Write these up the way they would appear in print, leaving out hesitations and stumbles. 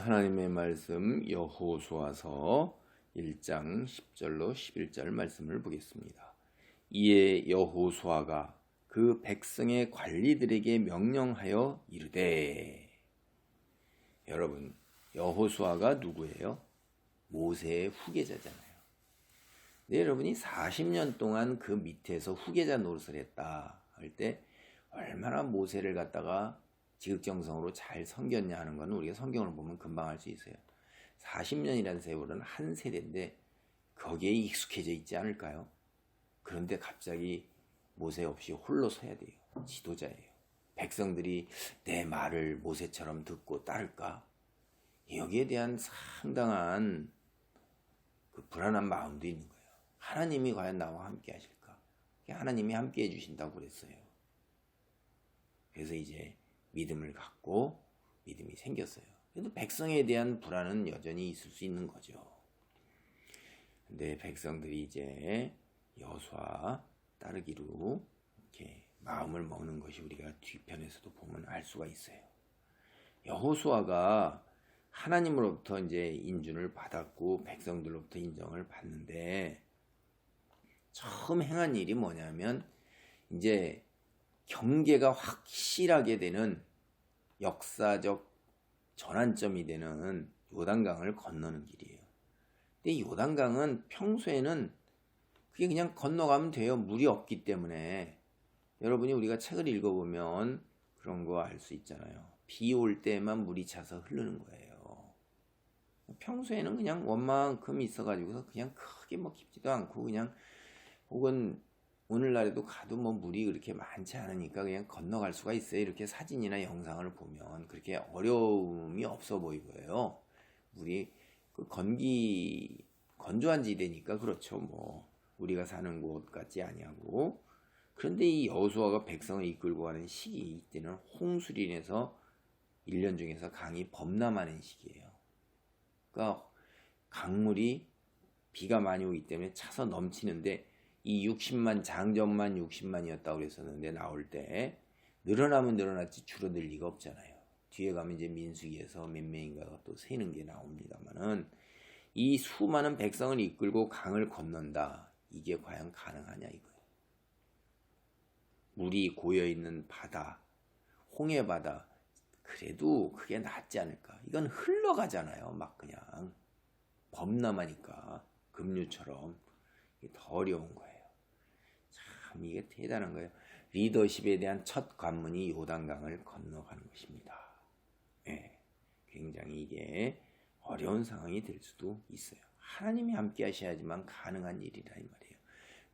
하나님의 말씀 여호수아서 1장 10절로 11절 말씀을 보겠습니다. 이에 여호수아가 그 백성의 관리들에게 명령하여 이르되. 여러분, 여호수아가 누구예요? 모세의 후계자잖아요. 근데 여러분이 40년 동안 그 밑에서 후계자 노릇을 했다 할 때 얼마나 모세를 갖다가 지극정성으로 잘 섬겼냐 하는 건 우리가 성경을 보면 금방 알 수 있어요. 40년이라는 세월은 한 세대인데 거기에 익숙해져 있지 않을까요? 그런데 갑자기 모세 없이 홀로 서야 돼요. 지도자예요. 백성들이 내 말을 모세처럼 듣고 따를까? 여기에 대한 상당한 그 불안한 마음도 있는 거예요. 하나님이 과연 나와 함께 하실까? 하나님이 함께 해주신다고 그랬어요. 그래서 이제 믿음을 갖고 믿음이 생겼어요. 그래도 백성에 대한 불안은 여전히 있을 수 있는 거죠. 근데 백성들이 이제 여호수아 따르기로 이렇게 마음을 먹는 것이 우리가 뒤편에서도 보면 알 수가 있어요. 여호수아가 하나님으로부터 이제 인준을 받았고 백성들로부터 인정을 받는데 처음 행한 일이 뭐냐면 이제 경계가 확실하게 되는 역사적 전환점이 되는 요단강을 건너는 길이에요. 근데 요단강은 평소에는 그게 그냥 건너가면 돼요. 물이 없기 때문에. 여러분이 우리가 책을 읽어보면 그런 거 알 수 있잖아요. 비 올 때만 물이 차서 흐르는 거예요. 평소에는 그냥 원만큼 있어가지고서 그냥 크게 뭐 깊지도 않고 그냥 혹은 오늘날에도 가도 뭐 물이 그렇게 많지 않으니까 그냥 건너갈 수가 있어요. 이렇게 사진이나 영상을 보면 그렇게 어려움이 없어 보이고요. 물이 그 건조한 지대니까 그렇죠. 뭐 우리가 사는 곳 같지 아니하고. 그런데 이 여호수아가 백성을 이끌고 가는 시기, 이때는 홍수로 인해서 1년 중에서 강이 범람하는 시기예요. 그러니까 강물이 비가 많이 오기 때문에 차서 넘치는데 이 60만 장정만 60만이었다고 그랬었는데 나올 때 늘어나면 늘어났지 줄어들 리가 없잖아요. 뒤에 가면 이제 민수기에서 몇 명인가가 또 세는 게 나옵니다만은 이 수많은 백성을 이끌고 강을 건넌다. 이게 과연 가능하냐 이거예요. 물이 고여있는 바다, 홍해바다, 그래도 그게 낫지 않을까. 이건 흘러가잖아요. 막 그냥 범람하니까 급류처럼. 이게 더 어려운 거예요. 참 이게 대단한 거예요. 리더십에 대한 첫 관문이 요단강을 건너가는 것입니다. 네, 굉장히 이게 어려운 상황이 될 수도 있어요. 하나님이 함께 하셔야지만 가능한 일이라 이 말이에요.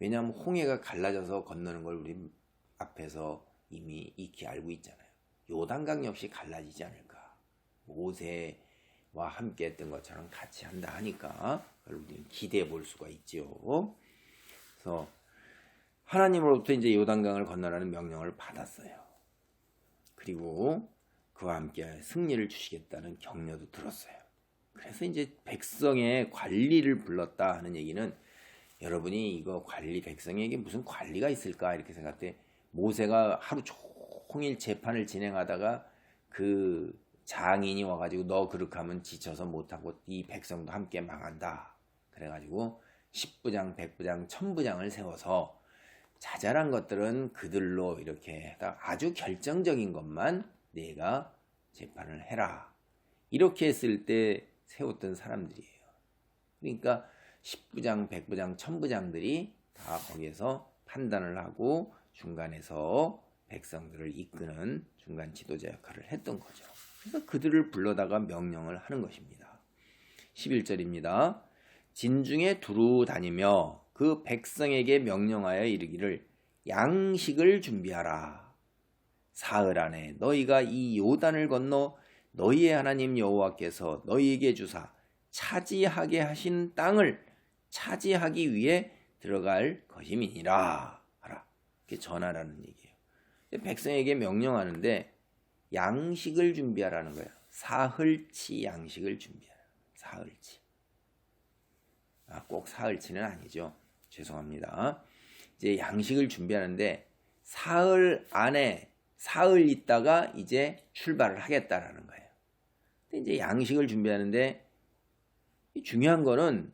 왜냐하면 홍해가 갈라져서 건너는 걸 우리 앞에서 이미 익히 알고 있잖아요. 요단강 역시 갈라지지 않을까. 모세와 함께 했던 것처럼 같이 한다 하니까 그걸 우리는 기대해 볼 수가 있죠. 그래서 하나님으로부터 이제 요단강을 건너라는 명령을 받았어요. 그리고 그와 함께 승리를 주시겠다는 격려도 들었어요. 그래서 이제 백성의 관리를 불렀다 하는 얘기는 여러분이 이거 백성에게 무슨 관리가 있을까 이렇게 생각할 때 모세가 하루 종일 재판을 진행하다가 그 장인이 와가지고 너 그렇게 하면 지쳐서 못하고 이 백성도 함께 망한다. 그래가지고 10부장, 100부장, 1000부장을 세워서 자잘한 것들은 그들로 이렇게 아주 결정적인 것만 내가 재판을 해라. 이렇게 했을 때 세웠던 사람들이에요. 그러니까 10부장, 100부장, 1000부장들이 다 거기에서 판단을 하고 중간에서 백성들을 이끄는 중간 지도자 역할을 했던 거죠. 그래서 그들을 불러다가 명령을 하는 것입니다. 11절입니다. 진중에 두루 다니며 그 백성에게 명령하여 이르기를 양식을 준비하라. 사흘 안에 너희가 이 요단을 건너 너희의 하나님 여호와께서 너희에게 주사 차지하게 하신 땅을 차지하기 위해 들어갈 것임이니라 하라. 이렇게 전하라는 얘기예요. 백성에게 명령하는데 양식을 준비하라는 거예요. 사흘치 양식을 준비하라. 사흘치. 꼭 사흘치는 아니죠. 죄송합니다. 이제 양식을 준비하는데 사흘 안에 사흘 있다가 이제 출발을 하겠다라는 거예요. 근데 이제 양식을 준비하는데 중요한 거는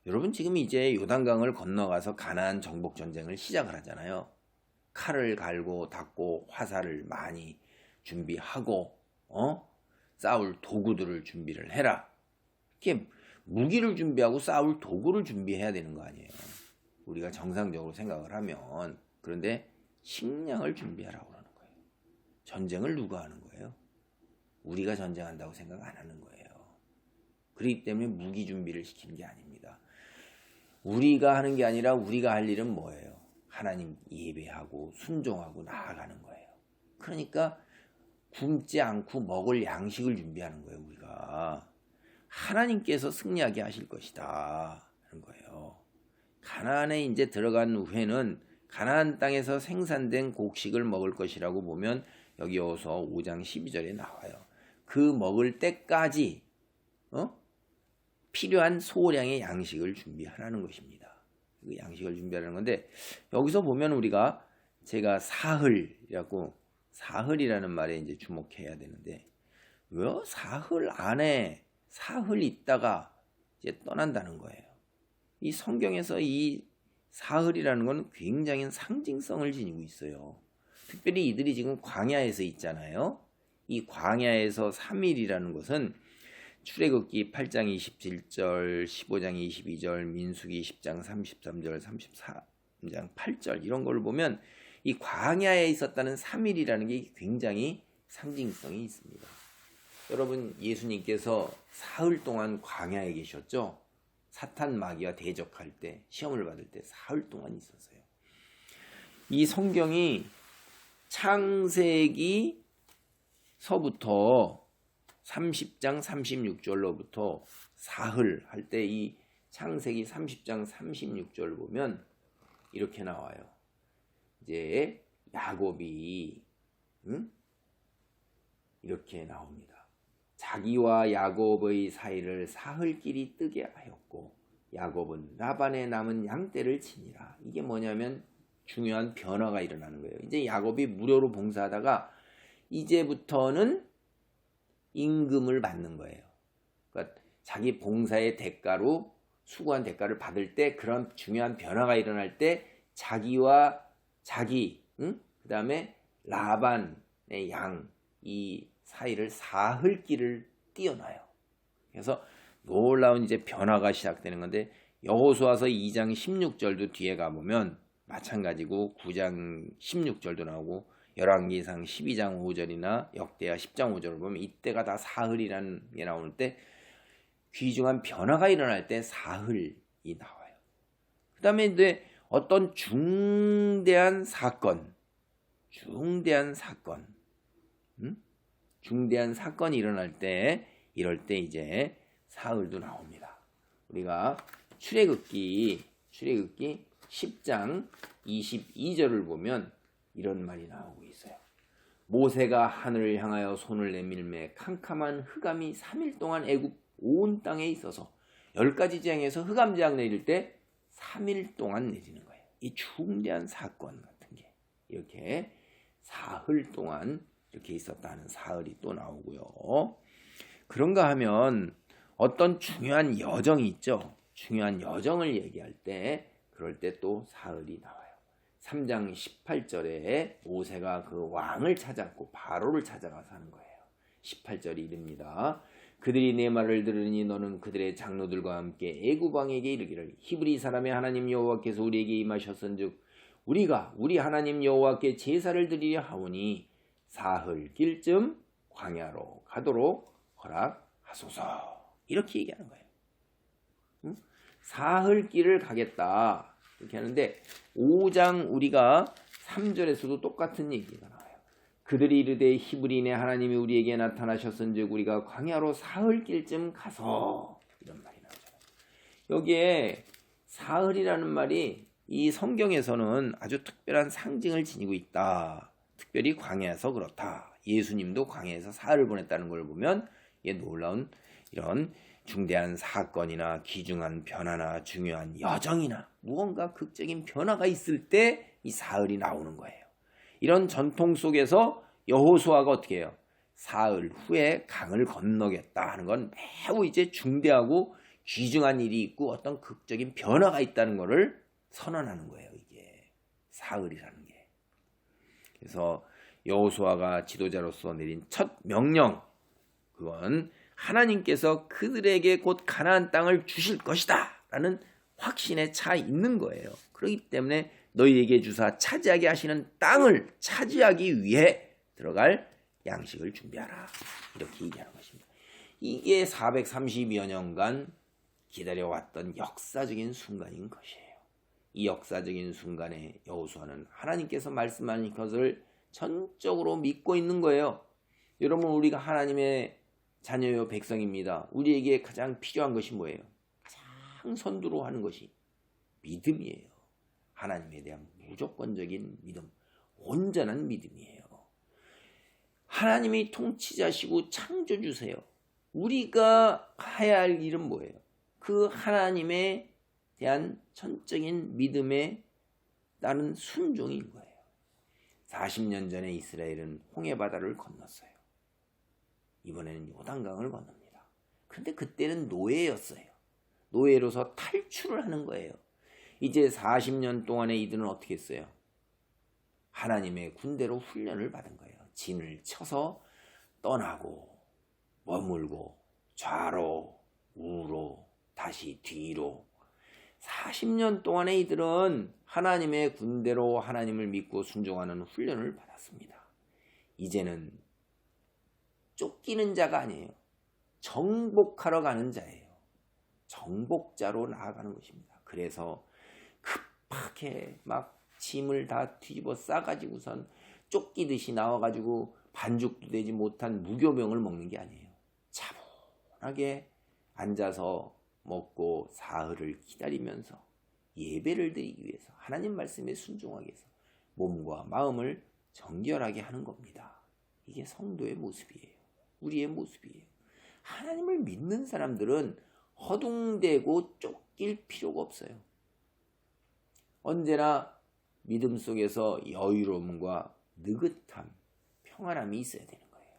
여러분 지금 이제 요단강을 건너가서 가나안 정복 전쟁을 시작을 하잖아요. 칼을 갈고 닦고 화살을 많이 준비하고 싸울 도구들을 준비를 해라. 이렇게 무기를 준비하고 싸울 도구를 준비해야 되는 거 아니에요. 우리가 정상적으로 생각을 하면. 그런데 식량을 준비하라고 그러는 거예요. 전쟁을 누가 하는 거예요? 우리가 전쟁한다고 생각 안 하는 거예요. 그렇기 때문에 무기 준비를 시키는 게 아닙니다. 우리가 하는 게 아니라 우리가 할 일은 뭐예요? 하나님 예배하고 순종하고 나아가는 거예요. 그러니까 굶지 않고 먹을 양식을 준비하는 거예요. 우리가 하나님께서 승리하게 하실 것이다 하는 거예요. 가나안에 이제 들어간 후에는 가나안 땅에서 생산된 곡식을 먹을 것이라고 보면 여기 여호수아 5장 12절에 나와요. 그 먹을 때까지 필요한 소량의 양식을 준비하라는 것입니다. 그 양식을 준비하라는 건데 여기서 보면 우리가 제가 사흘이라는 말에 이제 주목해야 되는데 왜 사흘 안에 사흘 있다가 이제 떠난다는 거예요. 이 성경에서 이 사흘이라는 건 굉장히 상징성을 지니고 있어요. 특별히 이들이 지금 광야에서 있잖아요. 이 광야에서 3일이라는 것은 출애굽기 8장 27절, 15장 22절, 민수기 10장 33절, 34장 8절 이런 걸 보면 이 광야에 있었다는 3일이라는 게 굉장히 상징성이 있습니다. 여러분 예수님께서 사흘 동안 광야에 계셨죠? 사탄 마귀와 대적할 때 시험을 받을 때 사흘 동안 있었어요. 이 성경이 창세기서부터 30장 36절로부터 사흘 할 때 이 창세기 30장 36절 보면 이렇게 나와요. 이제 야곱이 이렇게 나옵니다. 자기와 야곱의 사이를 사흘길이 뜨게 하였고 야곱은 라반의 남은 양떼를 치니라. 이게 뭐냐면 중요한 변화가 일어나는 거예요. 이제 야곱이 무료로 봉사하다가 이제부터는 임금을 받는 거예요. 그러니까 자기 봉사의 대가로 수고한 대가를 받을 때 그런 중요한 변화가 일어날 때 자기와 자기 그 다음에 라반의 양 이 사이를 사흘길을 띄어놔요. 그래서 놀라운 이제 변화가 시작되는 건데 여호수아서 2장 16절도 뒤에 가보면 마찬가지고 9장 16절도 나오고 열왕기상 12장 5절이나 역대하 10장 5절을 보면 이때가 다 사흘이라는 게 나올 때 귀중한 변화가 일어날 때 사흘이 나와요. 그 다음에 이제 어떤 중대한 사건이 일어날 때 이럴 때 이제 사흘도 나옵니다. 우리가 출애굽기 10장 22절을 보면 이런 말이 나오고 있어요. 모세가 하늘을 향하여 손을 내밀매 캄캄한 흑암이 3일 동안 애굽 온 땅에 있어서 10가지 지방에서 흑암 재앙 내릴 때 3일 동안 내리는 거예요. 이 중대한 사건 같은 게 이렇게 사흘 동안 이렇게 있었다는 사흘이 또 나오고요. 그런가 하면 어떤 중요한 여정이 있죠. 중요한 여정을 얘기할 때 그럴 때 또 사흘이 나와요. 3장 18절에 모세가 그 왕을 찾았고 바로를 찾아가서 하는 거예요. 18절이 이릅니다. 그들이 내 말을 들으니 너는 그들의 장로들과 함께 애굽 왕에게 이르기를 히브리 사람의 하나님 여호와께서 우리에게 임하셨은즉 우리가 우리 하나님 여호와께 제사를 드리려 하오니 사흘 길쯤 광야로 가도록 허락하소서. 이렇게 얘기하는 거예요. 사흘 길을 가겠다 이렇게 하는데 5장 우리가 3절에서도 똑같은 얘기가 나와요. 그들이 이르되 히브리인의 하나님이 우리에게 나타나셨은즉 우리가 광야로 사흘 길쯤 가서 이런 말이 나오잖아요. 여기에 사흘이라는 말이 이 성경에서는 아주 특별한 상징을 지니고 있다. 특별히 광야에서 그렇다. 예수님도 광야에서 사흘을 보냈다는 걸 보면 이게 놀라운 이런 중대한 사건이나 귀중한 변화나 중요한 여정이나 무언가 극적인 변화가 있을 때 이 사흘이 나오는 거예요. 이런 전통 속에서 여호수아가 어떻게 해요? 사흘 후에 강을 건너겠다 하는 건 매우 이제 중대하고 귀중한 일이 있고 어떤 극적인 변화가 있다는 것을 선언하는 거예요. 이게 사흘이라는 게. 그래서 여호수아가 지도자로서 내린 첫 명령, 그건 하나님께서 그들에게 곧 가나안 땅을 주실 것이다 라는 확신에 차 있는 거예요. 그렇기 때문에 너희에게 주사 차지하게 하시는 땅을 차지하기 위해 들어갈 양식을 준비하라, 이렇게 얘기하는 것입니다. 이게 430여 년간 기다려왔던 역사적인 순간인 것이에요. 이 역사적인 순간에 여호수아는 하나님께서 말씀하신 것을 전적으로 믿고 있는 거예요. 여러분, 우리가 하나님의 자녀요 백성입니다. 우리에게 가장 필요한 것이 뭐예요? 가장 선두로 하는 것이 믿음이에요. 하나님에 대한 무조건적인 믿음, 온전한 믿음이에요. 하나님이 통치자시고 창조주세요. 우리가 해야 할 일은 뭐예요? 그 하나님에 대한 전적인 믿음에 따른 순종인 거예요. 40년 전에 이스라엘은 홍해바다를 건넜어요. 이번에는 요단강을 건넙니다. 그런데 그때는 노예였어요. 노예로서 탈출을 하는 거예요. 이제 40년 동안에 이들은 어떻게 했어요? 하나님의 군대로 훈련을 받은 거예요. 진을 쳐서 떠나고 머물고 좌로 우로 다시 뒤로 40년 동안에 이들은 하나님의 군대로 하나님을 믿고 순종하는 훈련을 받았습니다. 이제는 쫓기는 자가 아니에요. 정복하러 가는 자예요. 정복자로 나아가는 것입니다. 그래서 급하게 막 짐을 다 뒤집어 싸가지고선 쫓기듯이 나와가지고 반죽도 되지 못한 무교병을 먹는 게 아니에요. 차분하게 앉아서 먹고 사흘을 기다리면서 예배를 드리기 위해서 하나님 말씀에 순종하기 위해서 몸과 마음을 정결하게 하는 겁니다. 이게 성도의 모습이에요. 우리의 모습이에요. 하나님을 믿는 사람들은 허둥대고 쫓길 필요가 없어요. 언제나 믿음 속에서 여유로움과 느긋함, 평안함이 있어야 되는 거예요.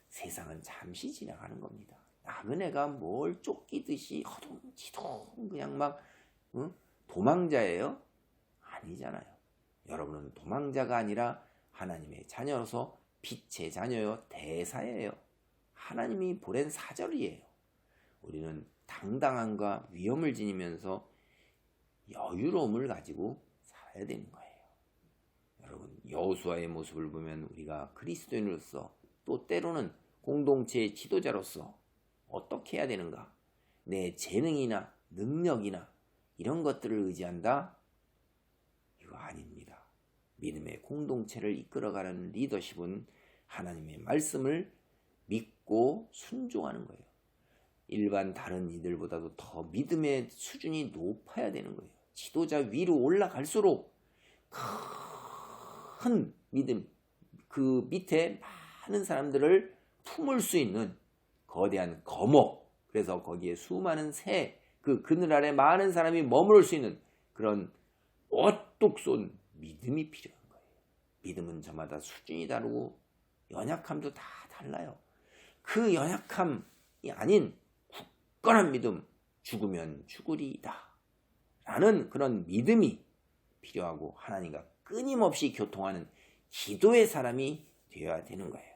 세상은 잠시 지나가는 겁니다. 나그네가 뭘 쫓기듯이 허둥지둥 그냥 막 도망자예요? 아니잖아요. 여러분은 도망자가 아니라 하나님의 자녀로서 빛의 자녀요, 대사예요. 하나님이 보낸 사절이에요. 우리는 당당함과 위엄을 지니면서 여유로움을 가지고 살아야 되는 거예요. 여러분, 여호수아의 모습을 보면 우리가 그리스도인으로서 또 때로는 공동체의 지도자로서 어떻게 해야 되는가? 내 재능이나 능력이나 이런 것들을 의지한다? 이거 아닙니다. 믿음의 공동체를 이끌어가는 리더십은 하나님의 말씀을 믿고 순종하는 거예요. 일반 다른 이들보다도 더 믿음의 수준이 높아야 되는 거예요. 지도자 위로 올라갈수록 큰 믿음, 그 밑에 많은 사람들을 품을 수 있는 거대한 거목, 그래서 거기에 수많은 새, 그 그늘 아래 많은 사람이 머무를 수 있는 그런 오뚝 쏜 믿음이 필요한 거예요. 믿음은 저마다 수준이 다르고 연약함도 다 달라요. 그 연약함이 아닌 굳건한 믿음, 죽으면 죽으리이다 라는 그런 믿음이 필요하고 하나님과 끊임없이 교통하는 기도의 사람이 되어야 되는 거예요.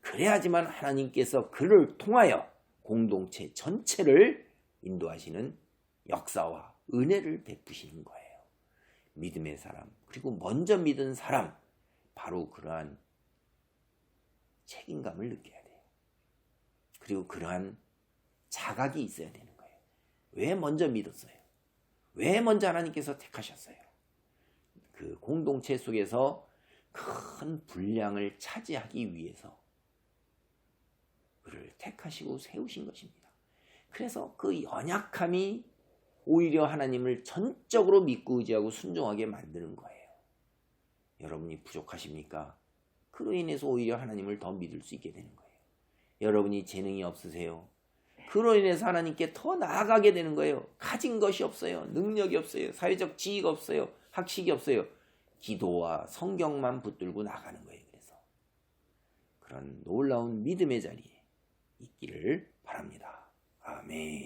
그래야지만 하나님께서 그를 통하여 공동체 전체를 인도하시는 역사와 은혜를 베푸시는 거예요. 믿음의 사람, 그리고 먼저 믿은 사람, 바로 그러한 책임감을 느껴야 돼요. 그리고 그러한 자각이 있어야 되는 거예요. 왜 먼저 믿었어요? 왜 먼저 하나님께서 택하셨어요? 그 공동체 속에서 큰 분량을 차지하기 위해서 그를 택하시고 세우신 것입니다. 그래서 그 연약함이 오히려 하나님을 전적으로 믿고 의지하고 순종하게 만드는 거예요. 여러분이 부족하십니까? 그로 인해서 오히려 하나님을 더 믿을 수 있게 되는 거예요. 여러분이 재능이 없으세요? 그로 인해서 하나님께 더 나아가게 되는 거예요. 가진 것이 없어요. 능력이 없어요. 사회적 지위가 없어요. 학식이 없어요. 기도와 성경만 붙들고 나가는 거예요. 그런 놀라운 믿음의 자리에 있기를 바랍니다. 아멘.